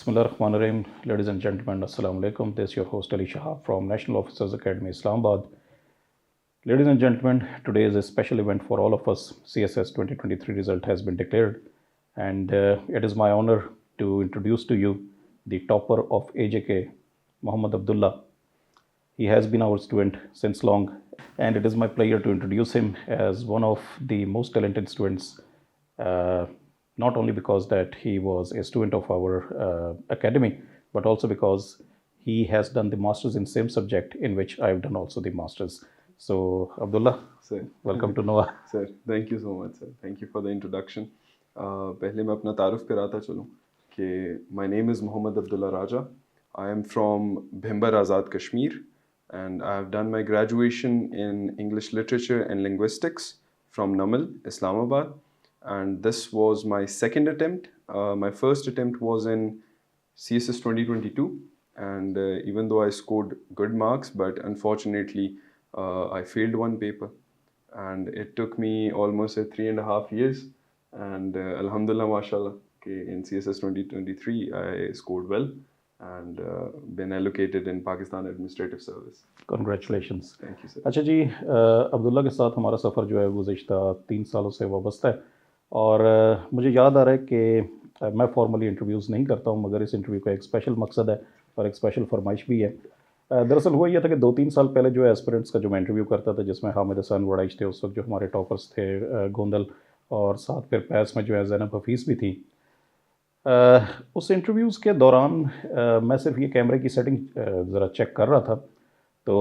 Bismillahirrahmanirrahim. Ladies and gentlemen, Assalamu alaikum. This is your host Ali Shahab from National Officers Academy, Islamabad. Ladies and gentlemen, today is a special event for all of us. CSS 2023 result has been declared, and it is my honor to introduce to you the topper of AJK, Muhammad Abdullah. He has been our student since long, and it is my pleasure to introduce him as one of the most talented students, not only because that he was a student of our academy, but also because he has done the masters in same subject in which I've done also the masters. So Abdullah, sir, welcome to Noah. Sir, thank you so much, sir. Thank you for the introduction. پہلے میں اپنا تعارف کراتا چلوں کہ my name is Muhammad Abdullah Raja. I am from Bhimbar Azad, Kashmir, and I have done my graduation in English Literature and Linguistics from Namal, Islamabad, and this was my second attempt. My first attempt was in CSS 2022, and even though I scored good marks, but unfortunately I failed one paper, and it took me almost 3.5 years, and alhamdulillah, mashallah, in CSS 2023 I scored well and been allocated in Pakistan Administrative Service. Congratulations. Thank you, sir. اچھا جی، عبداللہ کے ساتھ ہمارا سفر جو ہے گزشتہ 3 سالوں سے وابستہ ہے، اور مجھے یاد آ رہا ہے کہ میں فارملی انٹرویوز نہیں کرتا ہوں، مگر اس انٹرویو کا ایک اسپیشل مقصد ہے اور ایک اسپیشل فرمائش بھی ہے. دراصل ہوا یہ تھا کہ 2-3 سال پہلے جو ہے ایسپیرنٹس کا جو میں انٹرویو کرتا تھا، جس میں حامد حسن وڑائش تھے اس وقت جو ہمارے ٹاپرس تھے، گوندل، اور ساتھ پھر پیس میں جو ہے زینب حفیظ بھی تھی. اس انٹرویوز کے دوران میں صرف یہ کیمرے کی سیٹنگ ذرا چیک کر رہا تھا، تو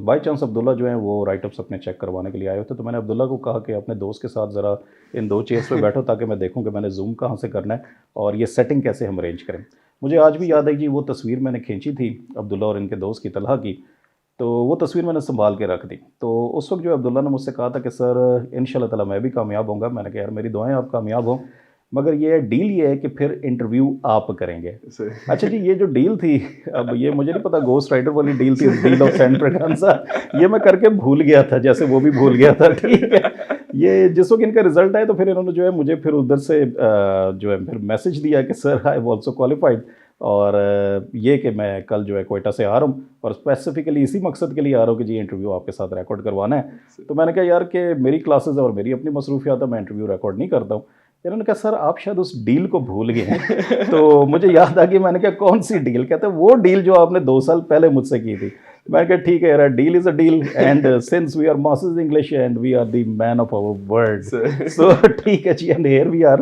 بائی چانس عبداللہ جو ہیں وہ رائٹ اپس اپنے چیک کروانے کے لیے آئے ہوتے، تو میں نے عبداللہ کو کہا کہ اپنے دوست کے ساتھ ذرا ان 2 چیئرس پہ بیٹھو تاکہ میں دیکھوں کہ میں نے زوم کہاں سے کرنا ہے اور یہ سیٹنگ کیسے ہم ارینج کریں. مجھے آج بھی یاد ہے جی، وہ تصویر میں نے کھینچی تھی عبداللہ اور ان کے دوست کی طلحہ کی، تو وہ تصویر میں نے سنبھال کے رکھ دی. تو اس وقت جو عبداللہ نے مجھ سے کہا تھا کہ سر انشاءاللہ تعالیٰ میں بھی کامیاب ہوں گا. میں نے کہا یار میری دعائیں آپ کامیاب ہوں، مگر یہ ڈیل یہ ہے کہ پھر انٹرویو آپ کریں گے. اچھا جی، یہ جو ڈیل تھی، اب یہ مجھے نہیں پتا گھوسٹ رائٹر والی ڈیل تھی، ڈیل آف سینٹ فریگرانسا، یہ میں کر کے بھول گیا تھا جیسے وہ بھی بھول گیا تھا. ٹھیک ہے، یہ جس وقت ان کا رزلٹ آئے تو پھر انہوں نے جو ہے مجھے پھر ادھر سے جو ہے پھر میسج دیا کہ سر آئی ہیو آلسو کوالیفائڈ، اور یہ کہ میں کل جو ہے کوئٹہ سے آ رہا ہوں اور اسپیسیفکلی اسی مقصد کے لیے آ رہا ہوں کہ جی انٹرویو آپ کے ساتھ ریکارڈ کروانا ہے. تو میں نے کہا یار کہ میری کلاسز اور میری اپنی مصروفیات ہے، میں انٹرویو ریکارڈ نہیں کرتا ہوں. انہوں نے کہا سر آپ شاید اس ڈیل کو بھول گئے ہیں. تو مجھے یاد آ گئی، میں نے کہا کون سی ڈیل؟ کہتے ہیں وہ ڈیل جو آپ نے 2 سال پہلے مجھ سے کی تھی. میں نے کہا ٹھیک ہے یار، deal is a deal, and since we are masters English and we are the men of our word, so ٹھیک ہے جی، and here we are.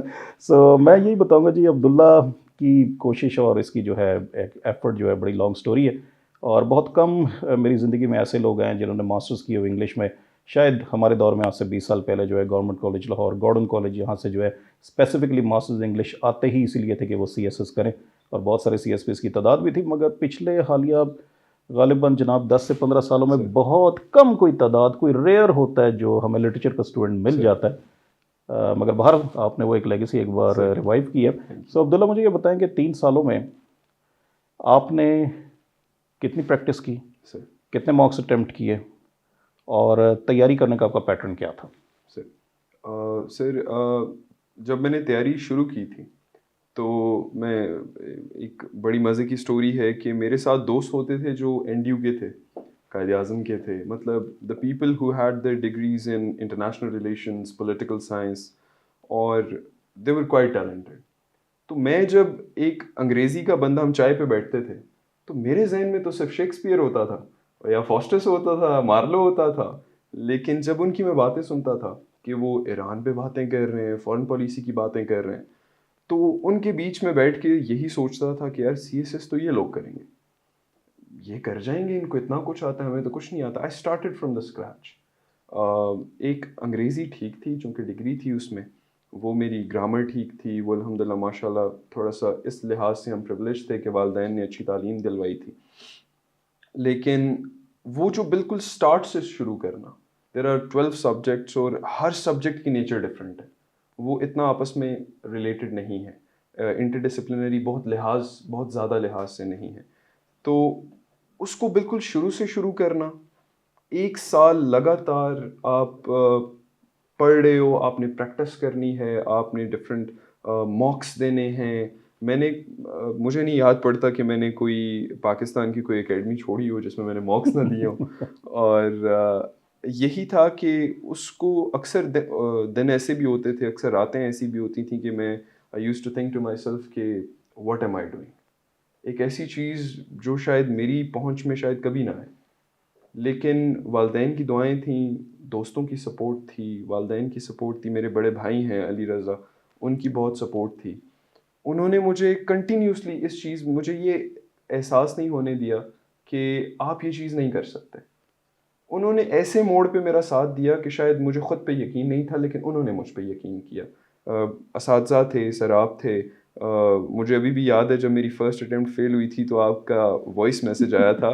So میں یہی بتاؤں گا جی، عبداللہ کی کوشش اور اس کی جو ہے ایفرٹ جو ہے بڑی لانگ سٹوری ہے، اور بہت کم میری زندگی میں ایسے لوگ ہیں جنہوں نے ماسٹرز کی ہوئی انگلش میں. شاید ہمارے دور میں آج سے 20 سال پہلے جو ہے government college Lahore, Gordon college, یہاں سے جو ہے اسپیسیفکلی ماسٹرز انگلش آتے ہی اسی لیے تھے کہ وہ سی ایس ایس کریں، اور بہت سارے سی ایس پی ایس کی تعداد بھی تھی. مگر پچھلے حالیہ غالباً جناب 10 سے 15 سالوں میں بہت کم کوئی تعداد، کوئی ریئر ہوتا ہے جو ہمیں لٹریچر کا اسٹوڈنٹ مل جاتا ہے. مگر باہر آپ نے وہ ایک لیگیسی ایک بار ریوائیو کی ہے. سو عبداللہ مجھے یہ بتائیں کہ 3 سالوں میں آپ نے کتنی پریکٹس کی، کتنے مارکس اٹیمپٹ کیے، اور تیاری کرنے کا آپ کا پیٹرن کیا تھا؟ سر جب میں نے تیاری شروع کی تھی تو میں ایک بڑی مزے کی سٹوری ہے کہ میرے ساتھ دوست ہوتے تھے جو این ڈی یو کے تھے، قائد اعظم کے تھے، مطلب the people who had their degrees in international relations, political science, اور دے ور کوائٹ ٹیلنٹڈ. تو میں جب ایک انگریزی کا بندہ، ہم چائے پہ بیٹھتے تھے، تو میرے ذہن میں تو صرف شیکسپیئر ہوتا تھا یا فاسٹس ہوتا تھا، مارلو ہوتا تھا. لیکن جب ان کی میں باتیں سنتا تھا کہ وہ ایران پہ باتیں کر رہے ہیں، فارن پالیسی کی باتیں کر رہے ہیں، تو ان کے بیچ میں بیٹھ کے یہی سوچتا تھا کہ یار سی ایس ایس تو یہ لوگ کریں گے، یہ کر جائیں گے، ان کو اتنا کچھ آتا ہے، ہمیں تو کچھ نہیں آتا. I started from the scratch. ایک انگریزی ٹھیک تھی چونکہ ڈگری تھی اس میں، وہ میری گرامر ٹھیک تھی، وہ الحمدللہ ماشاء اللہ تھوڑا سا اس لحاظ سے ہم پریولیج تھے کہ والدین نے اچھی تعلیم دلوائی تھی. لیکن وہ جو بالکل اسٹارٹ سے شروع کرنا، دیر آر 12 سبجیکٹس اور ہر سبجیکٹ کی نیچر ڈفرینٹ ہے، وہ اتنا آپس میں ریلیٹڈ نہیں ہے، انٹر ڈسپلنری بہت زیادہ لحاظ سے نہیں ہے. تو اس کو بالکل شروع سے شروع کرنا، 1 سال لگاتار آپ پڑھ رہے ہو، آپ نے پریکٹس کرنی ہے، آپ نے ڈفرینٹ ماکس دینے ہیں، میں نے مجھے نہیں یاد پڑتا کہ میں نے کوئی پاکستان کی کوئی اکیڈمی چھوڑی ہو جس میں میں نے موقعs نہ دیے ہوں. اور یہی تھا کہ اس کو اکثر دن ایسے بھی ہوتے تھے, اکثر راتیں ایسی بھی ہوتی تھیں کہ میں I used to think to myself کہ واٹ ایم آئی ڈوئنگ. ایک ایسی چیز جو شاید میری پہنچ میں شاید کبھی نہ آئے, لیکن والدین کی دعائیں تھیں, دوستوں کی سپورٹ تھی, والدین کی سپورٹ تھی, میرے بڑے بھائی ہیں علی رضا, ان کی بہت سپورٹ تھی. انہوں نے مجھے کنٹینیوسلی اس چیز, مجھے یہ احساس نہیں ہونے دیا کہ آپ یہ چیز نہیں کر سکتے. انہوں نے ایسے موڑ پہ میرا ساتھ دیا کہ شاید مجھے خود پہ یقین نہیں تھا, لیکن انہوں نے مجھ پہ یقین کیا. اساتذہ تھے, سراب تھے. مجھے ابھی بھی یاد ہے جب میری فرسٹ اٹیمپٹ فیل ہوئی تھی تو آپ کا وائس میسج آیا تھا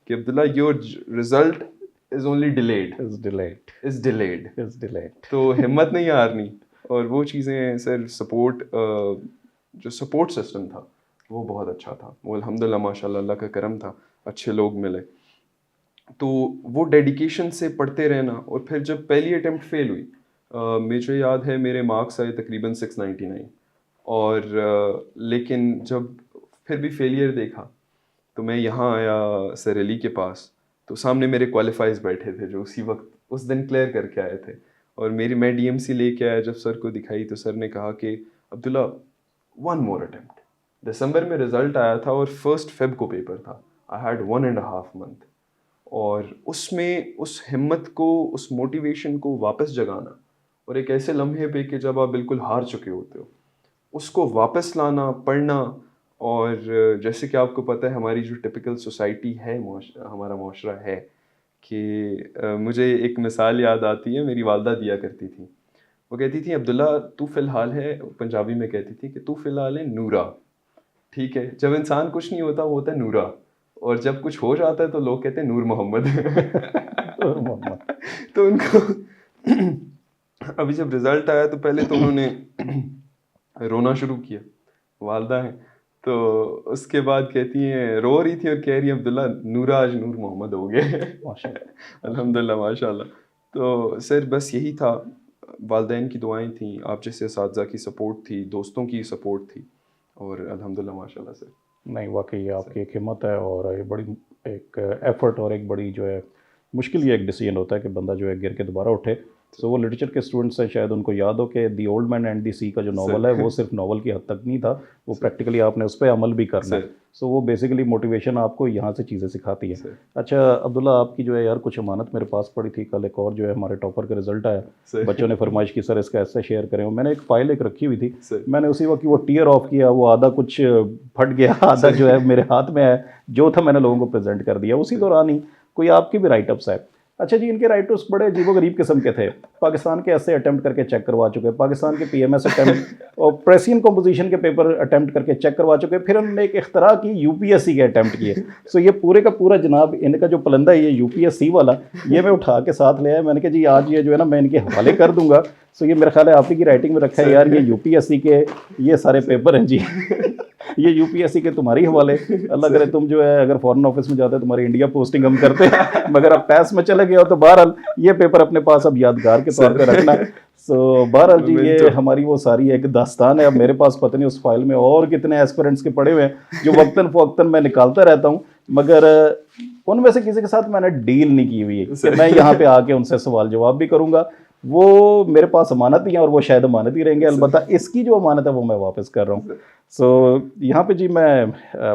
کہ Abdullah your result is only delayed. تو ہمت نہیں ہارنی. اور وہ چیزیں سر سپورٹ, جو سپورٹ سسٹم تھا وہ بہت اچھا تھا. وہ الحمدللہ ماشاء اللہ اللہ کا کرم تھا, اچھے لوگ ملے. تو وہ ڈیڈیکیشن سے پڑھتے رہنا. اور پھر جب پہلی اٹیمپٹ فیل ہوئی, مجھے یاد ہے میرے مارکس آئے تقریباً 699. اور لیکن جب پھر بھی فیلئر دیکھا تو میں یہاں آیا سر علی کے پاس, تو سامنے میرے کوالیفائز بیٹھے تھے جو اسی وقت اس دن کلیئر کر کے آئے تھے. اور میں ڈی ایم سی لے کے آیا, جب سر کو دکھائی تو سر نے کہا کہ عبداللہ 1 more attempt. دسمبر میں رزلٹ آیا تھا اور 1 Feb کو پیپر تھا. I had 1.5 month. اور اس میں اس ہمت کو, اس موٹیویشن کو واپس جگانا, اور ایک ایسے لمحے پہ کہ جب آپ بالکل ہار چکے ہوتے ہو, اس کو واپس لانا, پڑھنا. اور جیسے کہ آپ کو پتہ ہے ہماری جو ٹپیکل سوسائٹی ہے, ہمارا معاشرہ ہے, کہ مجھے ایک مثال یاد آتی ہے, میری والدہ دیا کرتی تھی. وہ کہتی تھی عبداللہ تو فی الحال ہے, پنجابی میں کہتی تھی کہ تو فی الحال ہے نورا. ٹھیک ہے, جب انسان کچھ نہیں ہوتا وہ ہوتا ہے نورا, اور جب کچھ ہو جاتا ہے تو لوگ کہتے ہیں نور محمد. تو ان کو ابھی جب رزلٹ آیا تو پہلے تو انہوں نے رونا شروع کیا, والدہ ہیں, تو اس کے بعد کہتی ہیں, رو رہی تھی اور کہہ رہی ہیں عبداللہ نورا آج نور محمد ہو گئے. الحمدللہ ماشاء اللہ. تو سر بس یہی تھا, والدین کی دعائیں تھیں, آپ جیسے اساتذہ کی سپورٹ تھی, دوستوں کی سپورٹ تھی, اور الحمدللہ ماشاء اللہ سر. نہیں واقعی آپ کی ایک ہمت ہے, اور یہ بڑی ایک ایفرٹ اور ایک بڑی جو ہے مشکل یہ ایک ڈیسیجن ہوتا ہے کہ بندہ جو ہے گر کے دوبارہ اٹھے. سو وہ لٹریچر کے اسٹوڈنٹس ہیں, شاید ان کو یاد ہو کہ the old man and the سی کا جو ناول ہے وہ صرف ناول کی حد تک نہیں تھا, وہ پریکٹیکلی آپ نے اس پہ عمل بھی کرنا ہے. سو وہ بیسیکلی موٹیویشن آپ کو یہاں سے چیزیں سکھاتی ہے. اچھا عبداللہ, آپ کی جو ہے یار کچھ امانت میرے پاس پڑی تھی, کل ایک اور جو ہے ہمارے ٹاپر کا رزلٹ آیا, بچوں نے فرمائش کی سر اس کا ایسے شیئر کریں. میں نے ایک فائل ایک رکھی ہوئی تھی, میں نے اسی وقت وہ ٹیئر آف کیا, وہ آدھا کچھ پھٹ گیا, آدھا جو ہے میرے ہاتھ میں ہے, جو تھا میں نے لوگوں کو پریزنٹ کر دیا. اسی دوران ہی کوئی آپ کی بھی رائٹ اپس ہے. اچھا جی, ان کے رائٹ اپس بڑے عجیب و غریب قسم کے تھے. پاکستان کے ایسے اٹیمپٹ کر کے چیک کروا چکے, پاکستان کے پی ایم ایس اٹیمپٹ اور پریسین کمپوزیشن کے پیپر اٹیمپٹ کر کے چیک کروا چکے. پھر انہوں نے ایک اختراع کی, یو پی ایس سی کے اٹیمپٹ کیے. سو یہ پورے کا پورا جناب ان کا جو پلندہ ہے یہ یو پی ایس سی والا, یہ میں اٹھا کے ساتھ لے آیا. میں نے کہا جی آج یہ جو ہے نا میں ان کے حوالے کر دوں گا. سو یہ میرا خیال ہے آپ ہی کی رائٹنگ میں رکھا ہے یار, یہ یو پی ایس سی کے یہ سارے پیپر ہیں جی, یہ یو پی ایس سی کے تمہاری حوالے. اللہ کرے تم جو ہے اگر فارن آفس میں جاتے تمہاری انڈیا پوسٹنگ ہم کرتے, مگر اب پیس میں چلے گئے ہو تو بہرحال یہ پیپر اپنے پاس اب یادگار کے طور پہ رکھنا. سو بہرحال جی یہ ہماری وہ ساری ایک داستان ہے. اب میرے پاس پتہ نہیں اس فائل میں اور کتنے ایسپیرنٹس کے پڑے ہوئے ہیں جو وقتاً فوقتاً میں نکالتا رہتا ہوں, مگر ان میں سے کسی کے ساتھ میں نے ڈیل نہیں کی ہوئی ہے کہ میں یہاں پہ آ کے ان سے سوال جواب بھی کروں گا. وہ میرے پاس امانت ہی ہیں اور وہ شاید امانت ہی رہیں گے. البتہ اس کی جو امانت ہے وہ میں واپس کر رہا ہوں. سو یہاں پہ جی میں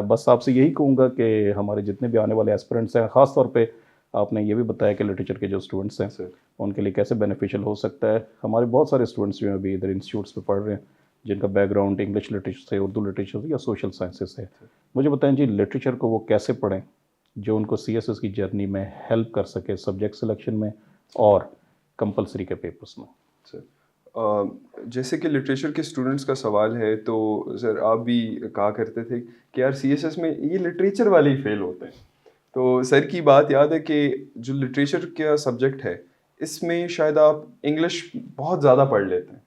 بس آپ سے یہی کہوں گا کہ ہمارے جتنے بھی آنے والے ایسپیرنٹس ہیں, خاص طور پہ آپ نے یہ بھی بتایا کہ لٹریچر کے جو اسٹوڈنٹس ہیں ان کے لیے کیسے بینیفیشل ہو سکتا ہے. ہمارے بہت سارے اسٹوڈنٹس جو ہیں ابھی ادھر انسٹیٹیوٹس پہ پڑھ رہے ہیں جن کا بیک گراؤنڈ انگلش لٹریچر سے, اردو لٹریچر سے یا سوشل سائنسز سے. مجھے بتائیں جی لٹریچر کو وہ کیسے پڑھیں جو ان کو سی ایس ایس کی جرنی میں ہیلپ کر سکے, سبجیکٹ سلیکشن میں اور کمپلسری کے پیپرس میں. جیسے کہ لٹریچر کے اسٹوڈنٹس کا سوال ہے تو سر آپ بھی کہا کرتے تھے کہ یار سی ایس ایس میں یہ لٹریچر والے ہی فیل ہوتے ہیں. تو سر کی بات یاد ہے کہ جو لٹریچر کا سبجیکٹ ہے اس میں شاید آپ انگلش بہت زیادہ پڑھ لیتے ہیں,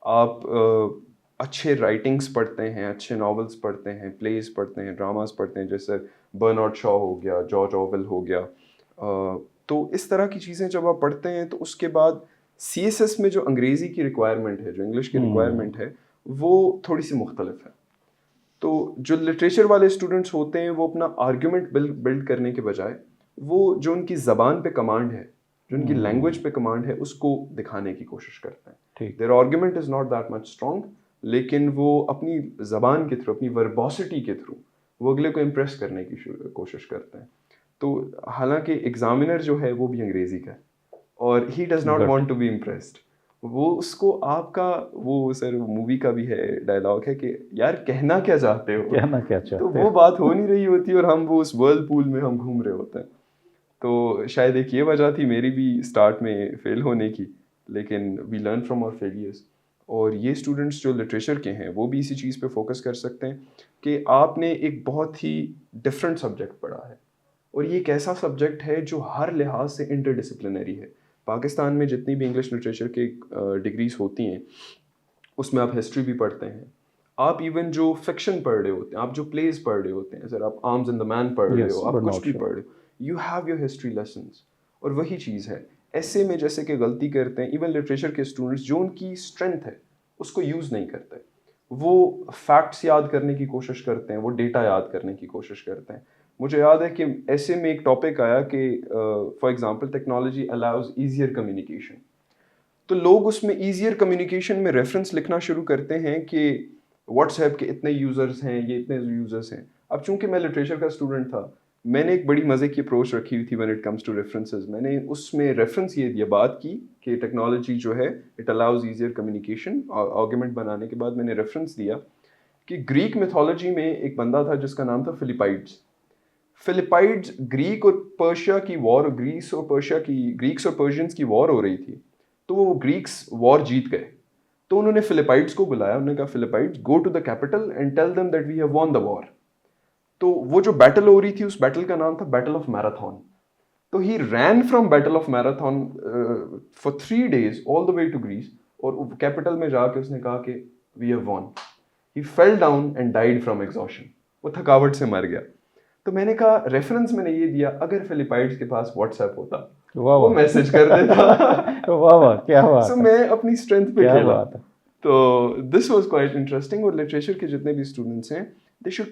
آپ اچھے رائٹنگس پڑھتے ہیں, اچھے ناولس پڑھتے ہیں, پلیز پڑھتے ہیں, ڈراماز پڑھتے ہیں, جیسے برنارڈ شاء ہو گیا, جارج آرویل ہو گیا. تو اس طرح کی چیزیں جب آپ پڑھتے ہیں تو اس کے بعد سی ایس ایس میں جو انگریزی کی ریکوائرمنٹ ہے, جو انگلش کی ریکوائرمنٹ ہے, وہ تھوڑی سی مختلف ہے. تو جو لٹریچر والے اسٹوڈنٹس ہوتے ہیں وہ اپنا آرگیومنٹ بلڈ کرنے کے بجائے وہ جو ان کی زبان پہ کمانڈ ہے, جو ان کی لینگویج پہ کمانڈ ہے, اس کو دکھانے کی کوشش کرتے ہیں. Their argument is not that much strong, لیکن وہ اپنی زبان کے تھرو, اپنی وربوسٹی کے تھرو وہ اگلے کو امپریس کرنے کی کوشش کرتے ہیں. تو حالانکہ ایگزامینر جو ہے وہ بھی انگریزی کا ہے اور he does not want to be impressed. وہ اس کو آپ کا وہ سر مووی کا بھی ہے ڈائلاگ ہے کہ یار کہنا کیا چاہتے ہو, کہنا کیا چاہتے تو وہ بات ہو نہیں رہی ہوتی اور ہم وہ اس ورل پول میں ہم گھوم رہے ہوتے ہیں. تو شاید ایک یہ وجہ تھی میری بھی اسٹارٹ میں فیل ہونے کی, لیکن we learn from our failures. اور یہ اسٹوڈنٹس جو لٹریچر کے ہیں وہ بھی اسی چیز پہ فوکس کر سکتے ہیں کہ آپ نے ایک بہت ہی ڈفرینٹ سبجیکٹ پڑھا ہے, اور یہ ایک ایسا سبجیکٹ ہے جو ہر لحاظ سے انٹر ڈسپلنری ہے. پاکستان میں جتنی بھی انگلش لٹریچر کے ڈگریز ہوتی ہیں اس میں آپ ہسٹری بھی پڑھتے ہیں, آپ ایون جو فکشن پڑھ رہے ہوتے ہیں, آپ جو پلیز پڑھ رہے ہوتے ہیں, سر آپ آرمز اینڈ دا مین پڑھ رہے ہو, آپ کچھ بھی پڑھ رہے ہو, you have your history lessons. اور وہی چیز ہے ایسے میں جیسے کہ غلطی کرتے ہیں ایون لٹریچر کے اسٹوڈنٹس, جو ان کی اسٹرینتھ ہے اس کو یوز نہیں کرتے. وہ فیکٹس یاد کرنے کی کوشش کرتے ہیں, وہ ڈیٹا یاد کرنے کی کوشش کرتے ہیں. مجھے یاد ہے کہ ایسے میں ایک ٹاپک آیا کہ for example technology allows easier communication, تو لوگ اس میں ایزیئر کمیونیکیشن میں ریفرنس لکھنا شروع کرتے ہیں کہ واٹس ایپ کے اتنے یوزرز ہیں, یہ اتنے یوزرز ہیں. اب چونکہ میں لٹریچر کا اسٹوڈنٹ تھا, میں نے ایک بڑی مزے کی اپروچ رکھی ہوئی تھی when it comes to references. میں نے اس میں ریفرنس یہ دیا, بات کی کہ ٹیکنالوجی جو ہے it allows easier communication. Argument بنانے کے بعد میں نے ریفرنس دیا کہ گریک میتھولوجی میں ایک بندہ تھا جس کا نام تھا فلپائڈس. فلپائڈس گریک اور پرشیا کی وار, گریکس اور پرشینس کی وار ہو رہی تھی, تو وہ گریکس وار جیت گئے. تو انہوں نے فلپائڈس کو بلایا, انہوں نے کہا Philippides go to the capital and tell them that we have won the وار. تو وہ جو بیٹل ہو رہی تھی اس بیٹل کا نام تھا بیٹل آف میراتھن. تو he ran from battle of Marathon for 3 days all the way to Greece, اور کیپٹل میں جا کے اس نے کہا کہ we have won. He fell down and died from exhaustion, وہ تھکاوٹ سے مر گیا. تو میں نے کہا ریفرنس میں نے یہ دیا, اگر فلپائنس کے پاس واٹس ایپ ہوتا وہ میسج کر دیتا. واہ واہ کیا بات, سو میں اپنی اسٹرینتھ پہ کھیلا. تو دس واز کوائٹ انٹرسٹنگ. اور لٹریچر کے جتنے بھی اسٹوڈنٹس ہیں they should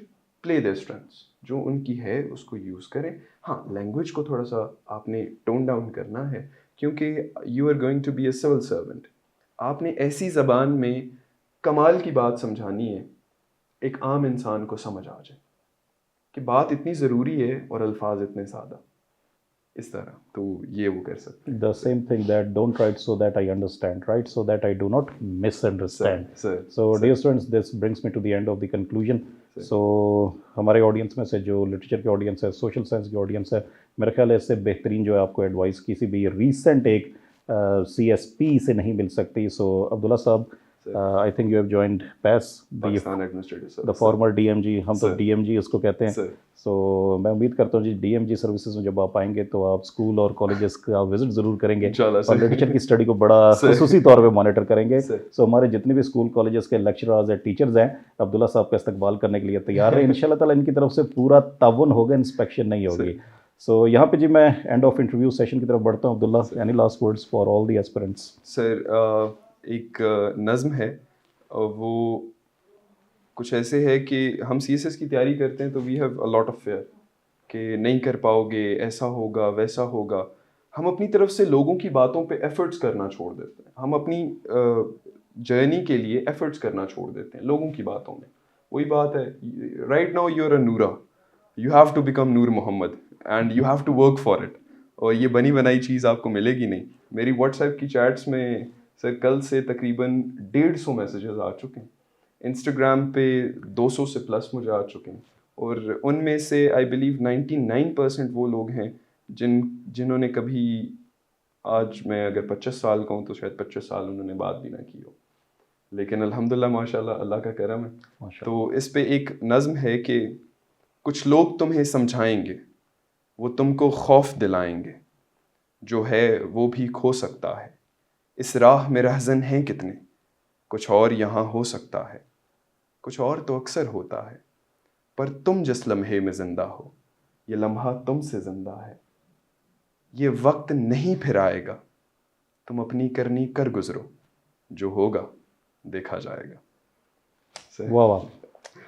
play their strengths, جو ان کی ہے اس کو یوز کریں. ہاں لینگویج کو تھوڑا سا آپ نے ٹون ڈاؤن کرنا ہے, کیونکہ you are going to be a civil servant. آپ نے ایسی زبان میں کمال کی بات سمجھانی ہے ایک عام انسان کو سمجھ آ جائے کہ بات اتنی ضروری ہے اور الفاظ اتنے سادہ, اس طرح. تو یہ وہ کر سکتے ہیں. The same thing that don't write so that I understand, write so that I do not misunderstand. So dear students, this brings me to the end of the conclusion. So ہمارے آڈینس میں سے جو literature کی audience ہے, social science کی audience ہے, میرا خیال ہے اس سے بہترین جو ہے آپ کو ایڈوائس کسی بھی ریسنٹ ایک CSP سے نہیں مل سکتی. سو عبداللہ صاحب, I think you have joined PAS, the former DMG, ہم تو DMG اس کو کہتے ہیں. سو میں امید کرتا ہوں جی DMG سروسز میں جب آپ آئیں گے تو آپ اسکول اور کالجز کا وزٹ ضرور کریں گے اور لٹریچر کی اسٹڈی کو بڑا خصوصی طور پہ مانیٹر کریں گے. سو ہمارے جتنے بھی اسکول کالجز کے لیکچررز ہیں, ٹیچرز ہیں, عبداللہ صاحب کا استقبال کرنے کے لیے تیار ہیں. انشاءاللہ تعالیٰ ان کی طرف سے پورا تعاون ہوگا, انسپیکشن نہیں ہوگی. سو یہاں پہ جی میں اینڈ آف انٹرویو سیشن کی طرف بڑھتا ہوں. Abdullah, any last words for all the aspirants? Sir ایک نظم ہے, وہ کچھ ایسے ہے کہ ہم CSS کی تیاری کرتے ہیں تو we have a lot of fear کہ نہیں کر پاؤ گے, ایسا ہوگا ویسا ہوگا. ہم اپنی طرف سے لوگوں کی باتوں پہ ایفرٹس کرنا چھوڑ دیتے ہیں, ہم اپنی جرنی کے لیے ایفرٹس کرنا چھوڑ دیتے ہیں لوگوں کی باتوں میں. وہی بات ہے, right now you are a Nora, you have to become Noor Muhammad and you have to work for it. اور یہ بنی بنائی چیز آپ کو ملے گی نہیں. میری واٹس ایپ کی چیٹس میں سر کل سے تقریباً 150 میسیجز آ چکے ہیں, انسٹاگرام پہ 200 سے پلس مجھے آ چکے ہیں, اور ان میں سے آئی بلیو 99% وہ لوگ ہیں جنہوں نے کبھی, آج میں اگر 25 سال کا ہوں تو شاید 25 سال انہوں نے بات بھی نہ کی ہو, لیکن الحمدللہ ماشاء اللہ اللہ کا کرم ہے. تو اس پہ ایک نظم ہے کہ کچھ لوگ تمہیں سمجھائیں گے, وہ تم کو خوف دلائیں گے, جو ہے وہ بھی کھو سکتا ہے. اس راہ میں رہزن ہیں کتنے, کچھ اور یہاں ہو سکتا ہے, کچھ اور تو اکثر ہوتا ہے, پر تم جس لمحے میں زندہ ہو, یہ لمحہ تم سے زندہ ہے. یہ وقت نہیں پھر آئے گا, تم اپنی کرنی کر گزرو, جو ہوگا دیکھا جائے گا. واہ واہ,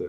Sir.